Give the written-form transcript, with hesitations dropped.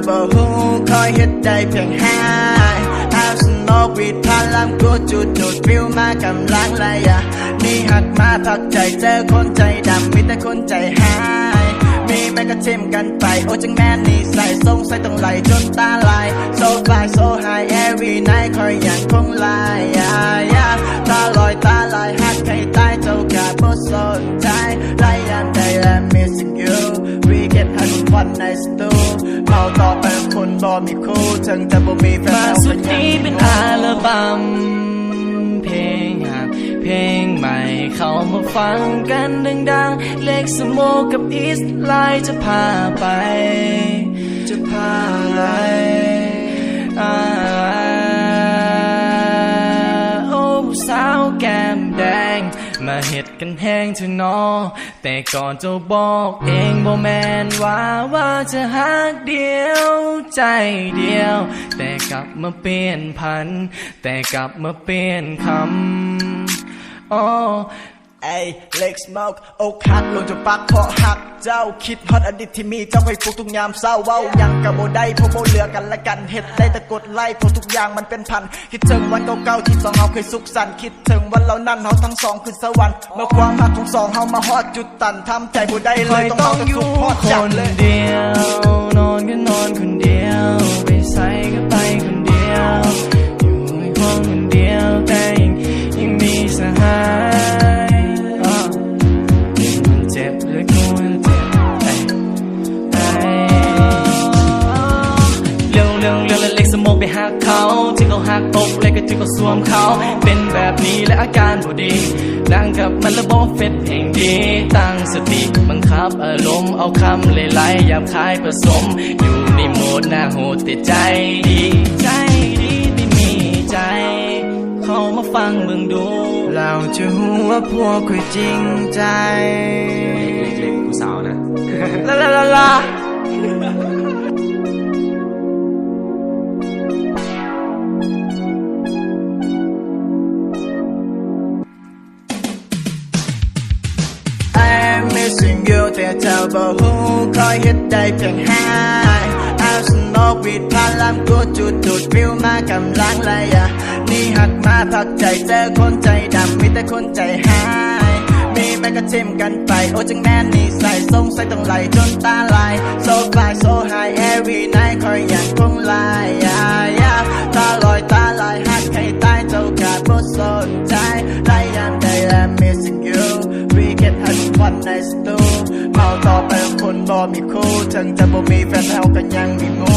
บ่ฮู้คอยเฮ็ดได้เพียงหายเอาสมองวีดพาลำกูจุดฟิวมากำลังไรนี่หักมาพักใจเจอคนใจดำมีแต่คนใจหายมีแม่ก็เทมกันไปโอ้จังแม่นี่ใส่ทรงใส่ต้องไหลจนตาลายโซฟาโซไฮevery night คอยยังคงลายตาลอยตาลายหักให้ตายเจ้ากาบ่สนใจไรยันได้และ missing you we get highทุกวันในสตูเมาต่อไปคนบ่มีคู่ถึงจะบ่มีแฟนมาสุดนี้เป็นอัลบั้มเพลงเพลงใหม่เข้ามาฟังกันดังๆเล็กสโมกับอีสไลน์จะพาไปโอ้สาวแก้มแดงมาเห็ดกันแห้งเถอะนอแต่ก่อนจะบอกเองบ่แมนว่าจะหักเดียวใจเดียวแต่กลับมาเปลี่ยนพันแต่กลับมาเปลี่ยนคำไอ้เล็กสโมกอกหักลงจากปากเพราะหักเจ้าคิดฮอตอดีตที่มีเจ้าให้ฟุกทุกยามเศร้าเว้ายังกับโบได้เพราะโบเหลือกันและกันเห็ดได้แต่กดไล่เพราะทุกอย่างมันเป็นพันคิดถึงวันเก่าๆที่สองเฮาเคยสุขสันต์คิดถึงวันเรานั่นเฮาทั้งสองคือสวรรค์เมื่อความหักของสองเฮามาฮอดจุดตันทำใจโบได้เลยต้องอยู่คนเดียวนอนก็นอนคนเดียวไปใส่ก็ไปคนเดียวอยู่ในห้องคนเดียวแต่ยังมีสหายเจ็บเลยกูเจ็บเรื่องเล็กสมองไปหักเขาที่เขาหักอกเลยก็ที่เขาสวมเขาเป็นแบบนี้และอาการบ่ดีนั่งกับมันแล้วบอกเฟซเองดีตั้งสติบังคับอารมณ์เอาคำไหลๆหยาบคายผสมอยู่ในโหมดหน้าโหดแต่ใจดีไม่มีใจเข้ามาฟังเบิ่งดูเราจะรู้ว่าพวกคุยจริงใจเล็กผู้สาวนะลาmissing you แต่เจ้าบ่ฮู้คอยเฮ็ดได้เพียงหายเอาสมองวีดพาลำกูจุดฟิวมากำลังไรนี่หักมาพักใจเจอคนใจดำมีแต่คนใจหายมีแม่ก็เทมกันไปโอ้จังแม่นี่ใส่ทรงใส่ต้องไหลจนตาลายโซฟาโซไฮ every night คอยยังคงลายตาลอยตาลายหักให้ตายเจ้ากาบ่สนใจไรยันได้และ missing you we get highทุกวันในสตูเมาต่อไปคนบ่มีคู่ถึงจะบ่มีแฟนเฮาก็ยังมีงู